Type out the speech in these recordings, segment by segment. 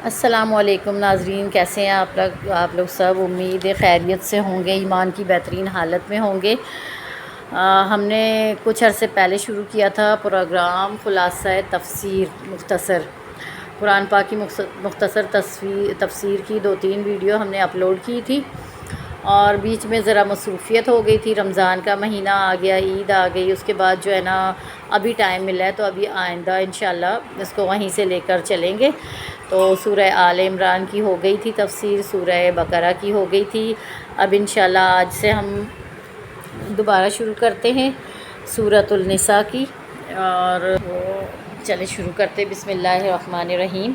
السلام علیکم ناظرین، کیسے ہیں آپ لوگ سب؟ امید ہے خیریت سے ہوں گے، ایمان کی بہترین حالت میں ہوں گے۔ ہم نے کچھ عرصے پہلے شروع کیا تھا پروگرام خلاصہ تفسیر مختصر قرآن پاک کی مختصر تفسیر کی 2-3 ویڈیو ہم نے اپلوڈ کی تھی، اور بیچ میں ذرا مصروفیت ہو گئی تھی، رمضان کا مہینہ آ گیا، عید آ گئی، اس کے بعد جو ہے نا ابھی ٹائم ملا ہے، تو ابھی آئندہ انشاءاللہ اس کو وہیں سے لے کر چلیں گے۔ تو سورہ آل عمران کی ہو گئی تھی تفسیر، سورہ بقرہ کی ہو گئی تھی، اب انشاءاللہ آج سے ہم دوبارہ شروع کرتے ہیں سورۃ النساء کی، اور چلے شروع کرتے۔ بسم اللہ الرحمن الرحیم۔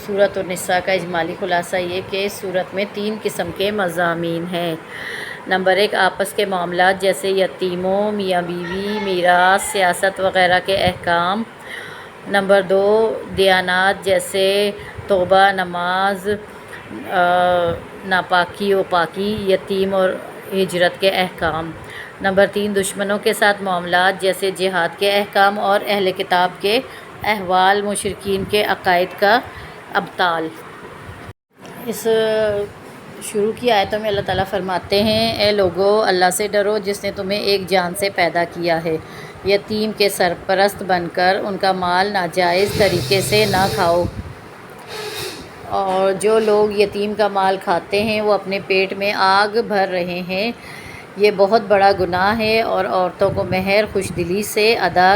سورۃ النساء کا اجمالی خلاصہ یہ کہ سورت میں 3 قسم کے مضامین ہیں۔ نمبر 1، آپس کے معاملات جیسے یتیموں، میاں بیوی، میراث، سیاست وغیرہ کے احکام۔ نمبر 2، دیانات جیسے توبہ، نماز، ناپاکی و پاکی، یتیم اور ہجرت کے احکام۔ نمبر 3، دشمنوں کے ساتھ معاملات جیسے جہاد کے احکام اور اہل کتاب کے احوال، مشرکین کے عقائد کا ابطال۔ اس شروع کی آیتوں میں اللہ تعالیٰ فرماتے ہیں، اے لوگو، اللہ سے ڈرو جس نے تمہیں ایک جان سے پیدا کیا ہے، یتیم کے سرپرست بن کر ان کا مال ناجائز طریقے سے نہ کھاؤ، اور جو لوگ یتیم کا مال کھاتے ہیں وہ اپنے پیٹ میں آگ بھر رہے ہیں، یہ بہت بڑا گناہ ہے۔ اور عورتوں کو مہر خوش دلی سے ادا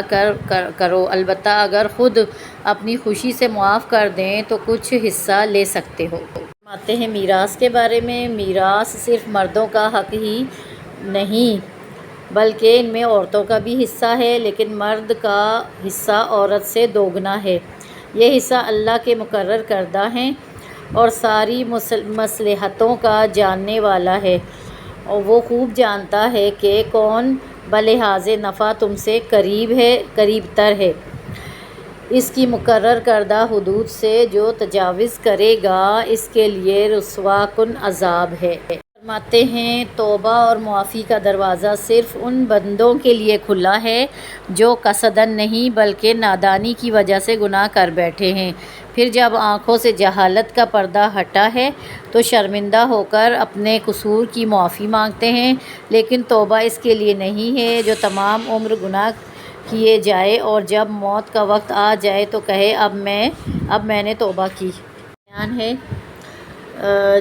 کرو، البتہ اگر خود اپنی خوشی سے معاف کر دیں تو کچھ حصہ لے سکتے ہو۔ فرماتے ہیں میراث کے بارے میں، میراث صرف مردوں کا حق ہی نہیں بلکہ ان میں عورتوں کا بھی حصہ ہے، لیکن مرد کا حصہ عورت سے دوگنا ہے۔ یہ حصہ اللہ کے مقرر کردہ ہے اور ساری مصلحتوں کا جاننے والا ہے، اور وہ خوب جانتا ہے کہ کون بلحاظ نفع تم سے قریب تر ہے۔ اس کی مقرر کردہ حدود سے جو تجاوز کرے گا اس کے لیے رسوا کن عذاب ہے۔ فرماتے ہیں، توبہ اور معافی کا دروازہ صرف ان بندوں کے لیے کھلا ہے جو قصداً نہیں بلکہ نادانی کی وجہ سے گناہ کر بیٹھے ہیں، پھر جب آنکھوں سے جہالت کا پردہ ہٹا ہے تو شرمندہ ہو کر اپنے قصور کی معافی مانگتے ہیں، لیکن توبہ اس کے لیے نہیں ہے جو تمام عمر گناہ کیے جائے اور جب موت کا وقت آ جائے تو کہے اب میں نے توبہ کی۔ بیان ہے،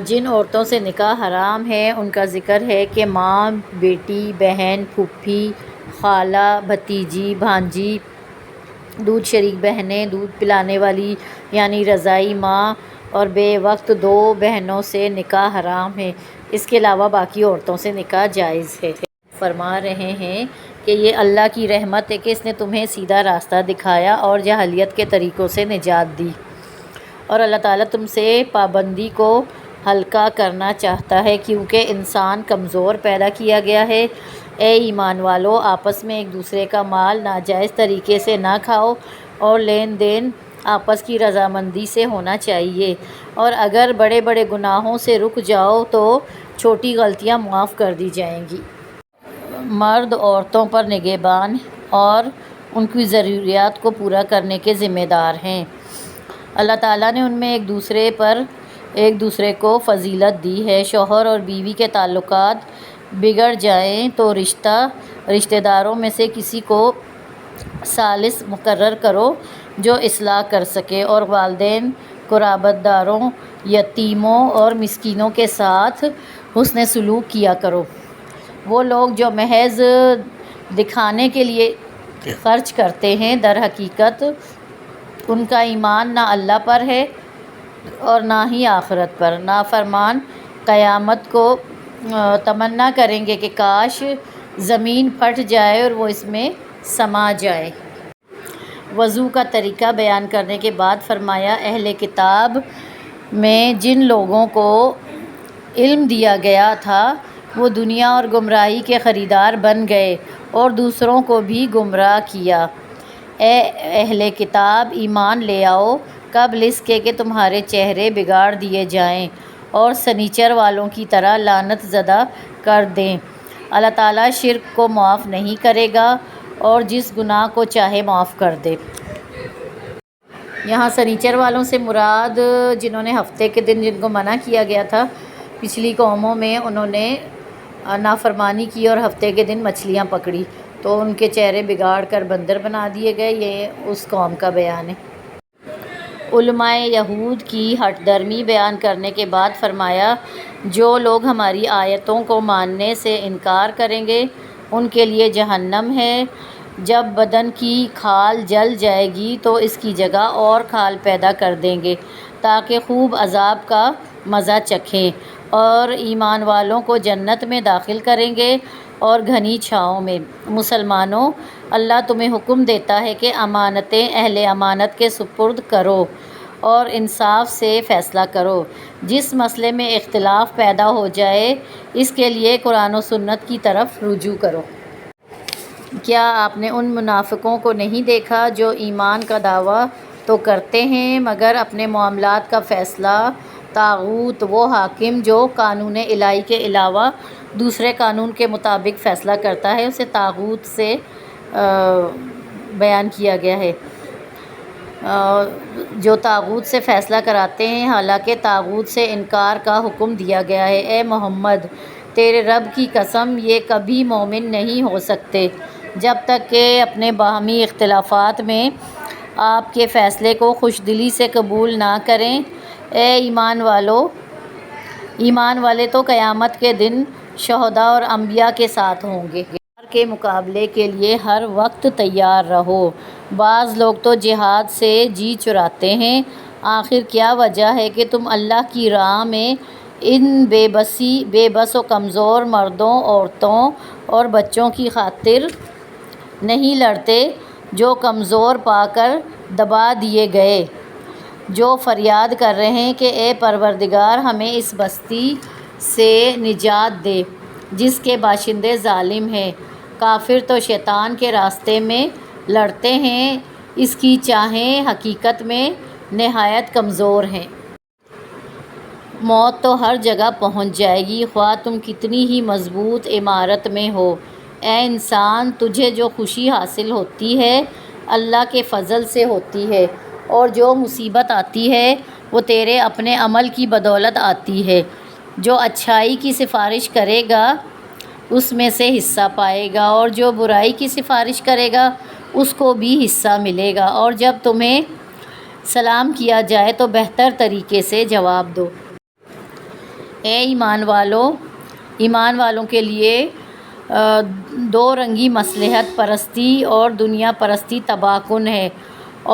جن عورتوں سے نکاح حرام ہے ان کا ذکر ہے کہ ماں، بیٹی، بہن، پھوپھی، خالہ، بھتیجی، بھانجی، دودھ شریک بہنیں، دودھ پلانے والی یعنی رضاعی ماں، اور بے وقت 2 بہنوں سے نکاح حرام ہے۔ اس کے علاوہ باقی عورتوں سے نکاح جائز ہے۔ فرما رہے ہیں کہ یہ اللہ کی رحمت ہے کہ اس نے تمہیں سیدھا راستہ دکھایا اور جاہلیت کے طریقوں سے نجات دی، اور اللہ تعالیٰ تم سے پابندی کو ہلکا کرنا چاہتا ہے کیونکہ انسان کمزور پیدا کیا گیا ہے۔ اے ایمان والو، آپس میں ایک دوسرے کا مال ناجائز طریقے سے نہ کھاؤ، اور لین دین آپس کی رضامندی سے ہونا چاہیے، اور اگر بڑے بڑے گناہوں سے رک جاؤ تو چھوٹی غلطیاں معاف کر دی جائیں گی۔ مرد عورتوں پر نگہبان اور ان کی ضروریات کو پورا کرنے کے ذمہ دار ہیں۔ اللہ تعالیٰ نے ان میں ایک دوسرے کو فضیلت دی ہے۔ شوہر اور بیوی کے تعلقات بگڑ جائیں تو رشتہ داروں میں سے کسی کو ثالث مقرر کرو جو اصلاح کر سکے، اور والدین، قرابت داروں، یتیموں اور مسکینوں کے ساتھ حسن سلوک کیا کرو۔ وہ لوگ جو محض دکھانے کے لیے خرچ کرتے ہیں در حقیقت ان کا ایمان نہ اللہ پر ہے اور نہ ہی آخرت پر۔ نافرمان قیامت کو تمنا کریں گے کہ کاش زمین پھٹ جائے اور وہ اس میں سما جائے۔ وضو کا طریقہ بیان کرنے کے بعد فرمایا، اہل کتاب میں جن لوگوں کو علم دیا گیا تھا وہ دنیا اور گمراہی کے خریدار بن گئے اور دوسروں کو بھی گمراہ کیا۔ اے اہل کتاب، ایمان لے آؤ قبل اس کے کہ تمہارے چہرے بگاڑ دیے جائیں اور سنیچر والوں کی طرح لعنت زدہ کر دیں۔ اللہ تعالیٰ شرک کو معاف نہیں کرے گا اور جس گناہ کو چاہے معاف کر دے۔ یہاں سنیچر والوں سے مراد جنہوں نے ہفتے کے دن جن کو منع کیا گیا تھا پچھلی قوموں میں، انہوں نے نافرمانی کی اور ہفتے کے دن مچھلیاں پکڑی تو ان کے چہرے بگاڑ کر بندر بنا دیے گئے۔ یہ اس قوم کا بیان ہے۔ علماء یہود کی ہٹ درمی بیان کرنے کے بعد فرمایا، جو لوگ ہماری آیتوں کو ماننے سے انکار کریں گے ان کے لیے جہنم ہے۔ جب بدن کی کھال جل جائے گی تو اس کی جگہ اور کھال پیدا کر دیں گے تاکہ خوب عذاب کا مزہ چکھیں، اور ایمان والوں کو جنت میں داخل کریں گے اور گھنی چھاؤں میں۔ مسلمانوں، اللہ تمہیں حکم دیتا ہے کہ امانتیں اہل امانت کے سپرد کرو اور انصاف سے فیصلہ کرو۔ جس مسئلے میں اختلاف پیدا ہو جائے اس کے لیے قرآن و سنت کی طرف رجوع کرو۔ کیا آپ نے ان منافقوں کو نہیں دیکھا جو ایمان کا دعویٰ تو کرتے ہیں مگر اپنے معاملات کا فیصلہ طاغوت، وہ حاکم جو قانون الہی کے علاوہ دوسرے قانون کے مطابق فیصلہ کرتا ہے، اسے طاغوت سے بیان کیا گیا ہے، جو طاغوت سے فیصلہ کراتے ہیں حالانکہ طاغوت سے انکار کا حکم دیا گیا ہے۔ اے محمد، تیرے رب کی قسم، یہ کبھی مومن نہیں ہو سکتے جب تک کہ اپنے باہمی اختلافات میں آپ کے فیصلے کو خوش دلی سے قبول نہ کریں۔ اے ایمان والے تو قیامت کے دن شہداء اور انبیاء کے ساتھ ہوں گے۔ کے مقابلے کے لیے ہر وقت تیار رہو۔ بعض لوگ تو جہاد سے جی چراتے ہیں، آخر کیا وجہ ہے کہ تم اللہ کی راہ میں ان بے بس و کمزور مردوں، عورتوں اور بچوں کی خاطر نہیں لڑتے جو کمزور پا کر دبا دیے گئے، جو فریاد کر رہے ہیں کہ اے پروردگار ہمیں اس بستی سے نجات دے جس کے باشندے ظالم ہیں۔ کافر تو شیطان کے راستے میں لڑتے ہیں، اس کی چاہیں حقیقت میں نہایت کمزور ہیں۔ موت تو ہر جگہ پہنچ جائے گی، خواہ تم کتنی ہی مضبوط عمارت میں ہو۔ اے انسان، تجھے جو خوشی حاصل ہوتی ہے اللہ کے فضل سے ہوتی ہے، اور جو مصیبت آتی ہے وہ تیرے اپنے عمل کی بدولت آتی ہے۔ جو اچھائی کی سفارش کرے گا اس میں سے حصہ پائے گا، اور جو برائی کی سفارش کرے گا اس کو بھی حصہ ملے گا، اور جب تمہیں سلام کیا جائے تو بہتر طریقے سے جواب دو۔ اے ایمان والوں کے لیے دو رنگی مصلحت پرستی اور دنیا پرستی تباہ کن ہے،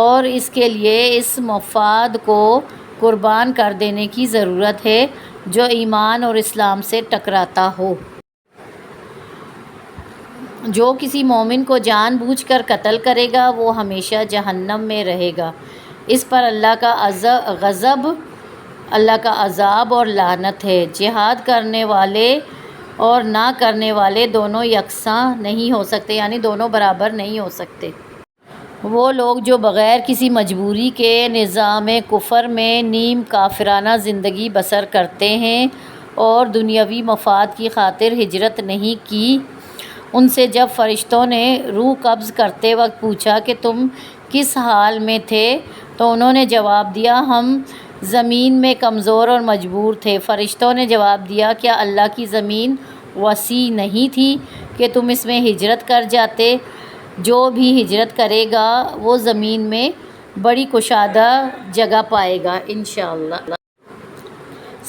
اور اس کے لیے اس مفاد کو قربان کر دینے کی ضرورت ہے جو ایمان اور اسلام سے ٹکراتا ہو۔ جو کسی مومن کو جان بوجھ کر قتل کرے گا وہ ہمیشہ جہنم میں رہے گا، اس پر اللہ کا غضب، اللہ کا عذاب اور لعنت ہے۔ جہاد کرنے والے اور نہ کرنے والے دونوں یکساں نہیں ہو سکتے، یعنی دونوں برابر نہیں ہو سکتے۔ وہ لوگ جو بغیر کسی مجبوری کے نظام کفر میں نیم کافرانہ زندگی بسر کرتے ہیں اور دنیاوی مفاد کی خاطر ہجرت نہیں کی، ان سے جب فرشتوں نے روح قبض کرتے وقت پوچھا کہ تم کس حال میں تھے تو انہوں نے جواب دیا، ہم زمین میں کمزور اور مجبور تھے۔ فرشتوں نے جواب دیا، کیا اللہ کی زمین وسیع نہیں تھی کہ تم اس میں ہجرت کر جاتے؟ جو بھی ہجرت کرے گا وہ زمین میں بڑی کشادہ جگہ پائے گا انشاءاللہ۔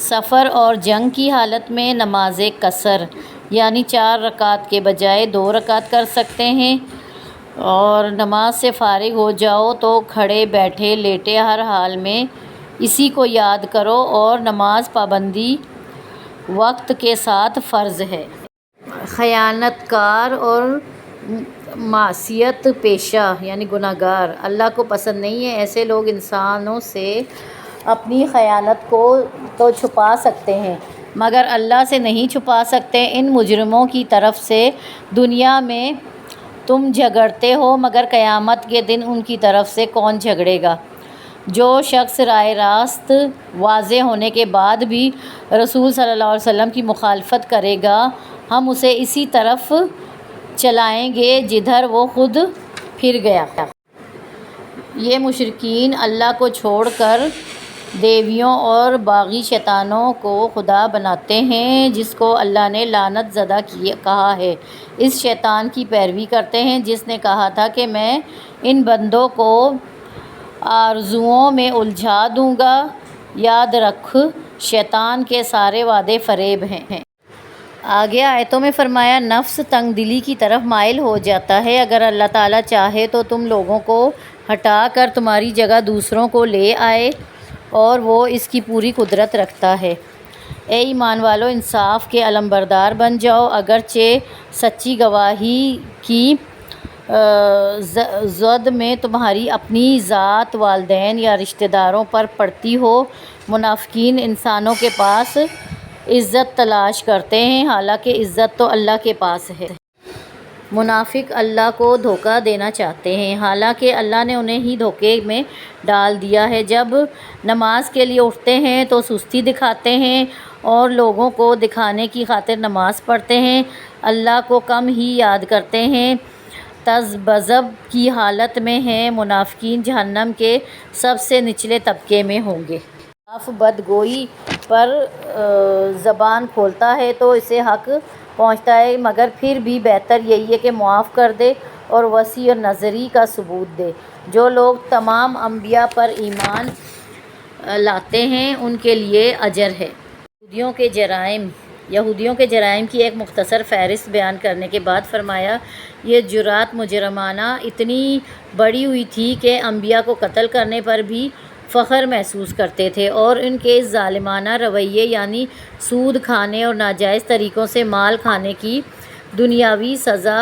سفر اور جنگ کی حالت میں نماز قصر یعنی 4 رکعت کے بجائے 2 رکعت کر سکتے ہیں، اور نماز سے فارغ ہو جاؤ تو کھڑے بیٹھے لیٹے ہر حال میں اسی کو یاد کرو، اور نماز پابندی وقت کے ساتھ فرض ہے۔ خیانت کار اور معصیت پیشہ یعنی گناہ گار اللہ کو پسند نہیں ہے۔ ایسے لوگ انسانوں سے اپنی خیانت کو تو چھپا سکتے ہیں مگر اللہ سے نہیں چھپا سکتے۔ ان مجرموں کی طرف سے دنیا میں تم جھگڑتے ہو مگر قیامت کے دن ان کی طرف سے کون جھگڑے گا؟ جو شخص راہ راست واضح ہونے کے بعد بھی رسول صلی اللہ علیہ وسلم کی مخالفت کرے گا ہم اسے اسی طرف چلائیں گے جدھر وہ خود پھر گیا۔ یہ مشرکین اللہ کو چھوڑ کر دیویوں اور باغی شیطانوں کو خدا بناتے ہیں، جس کو اللہ نے لعنت زدہ کہا ہے۔ اس شیطان کی پیروی کرتے ہیں جس نے کہا تھا کہ میں ان بندوں کو آرزوؤں میں الجھا دوں گا۔ یاد رکھ، شیطان کے سارے وعدے فریب ہیں۔ آگے آیتوں میں فرمایا نفس تنگ دلی کی طرف مائل ہو جاتا ہے، اگر اللہ تعالیٰ چاہے تو تم لوگوں کو ہٹا کر تمہاری جگہ دوسروں کو لے آئے، اور وہ اس کی پوری قدرت رکھتا ہے۔ اے ایمان والو، انصاف کے علمبردار بن جاؤ، اگرچہ سچی گواہی کی زد میں تمہاری اپنی ذات، والدین یا رشتہ داروں پر پڑتی ہو۔ منافقین انسانوں کے پاس عزت تلاش کرتے ہیں، حالانکہ عزت تو اللہ کے پاس ہے۔ منافق اللہ کو دھوکہ دینا چاہتے ہیں، حالانکہ اللہ نے انہیں ہی دھوکے میں ڈال دیا ہے۔ جب نماز کے لیے اٹھتے ہیں تو سستی دکھاتے ہیں اور لوگوں کو دکھانے کی خاطر نماز پڑھتے ہیں، اللہ کو کم ہی یاد کرتے ہیں، تذبذب کی حالت میں ہیں۔ منافقین جہنم کے سب سے نچلے طبقے میں ہوں گے۔ خلاف بدگوئی پر زبان کھولتا ہے تو اسے حق پہنچتا ہے، مگر پھر بھی بہتر یہی ہے کہ معاف کر دے اور وسیع نظری کا ثبوت دے۔ جو لوگ تمام انبیاء پر ایمان لاتے ہیں ان کے لیے اجر ہے۔ یہودیوں کے جرائم کی ایک مختصر فہرست بیان کرنے کے بعد فرمایا یہ جرات مجرمانہ اتنی بڑھی ہوئی تھی کہ انبیاء کو قتل کرنے پر بھی فخر محسوس کرتے تھے، اور ان کے اس ظالمانہ رویے یعنی سود کھانے اور ناجائز طریقوں سے مال کھانے کی دنیاوی سزا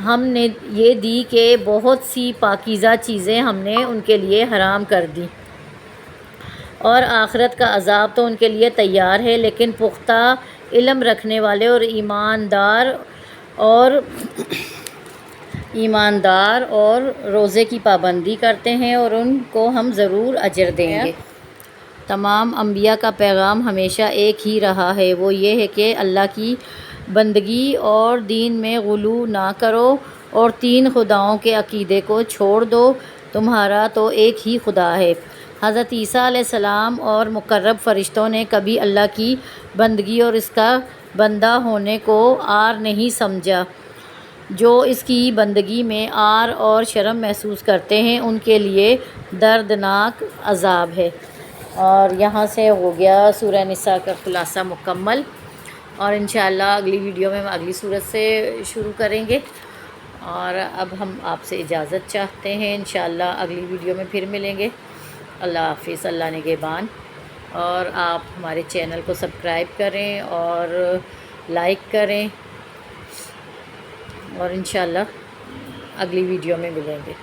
ہم نے یہ دی کہ بہت سی پاکیزہ چیزیں ہم نے ان کے لیے حرام کر دیں، اور آخرت کا عذاب تو ان کے لیے تیار ہے۔ لیکن پختہ علم رکھنے والے اور ایماندار اور روزے کی پابندی کرتے ہیں، اور ان کو ہم ضرور اجر دیں گے۔ تمام انبیاء کا پیغام ہمیشہ ایک ہی رہا ہے، وہ یہ ہے کہ اللہ کی بندگی اور دین میں غلو نہ کرو، اور تین خداؤں کے عقیدے کو چھوڑ دو، تمہارا تو ایک ہی خدا ہے۔ حضرت عیسیٰ علیہ السلام اور مقرب فرشتوں نے کبھی اللہ کی بندگی اور اس کا بندہ ہونے کو عار نہیں سمجھا۔ جو اس کی بندگی میں عار اور شرم محسوس کرتے ہیں ان کے لیے دردناک عذاب ہے۔ اور یہاں سے ہو گیا سورہ نساء کا خلاصہ مکمل، اور انشاءاللہ اگلی ویڈیو میں ہم اگلی سورت سے شروع کریں گے۔ اور اب ہم آپ سے اجازت چاہتے ہیں، انشاءاللہ اگلی ویڈیو میں پھر ملیں گے۔ اللہ حافظ، اللہ نگہبان۔ اور آپ ہمارے چینل کو سبسکرائب کریں اور لائک کریں، اور انشاءاللہ اگلی ویڈیو میں ملیں گے۔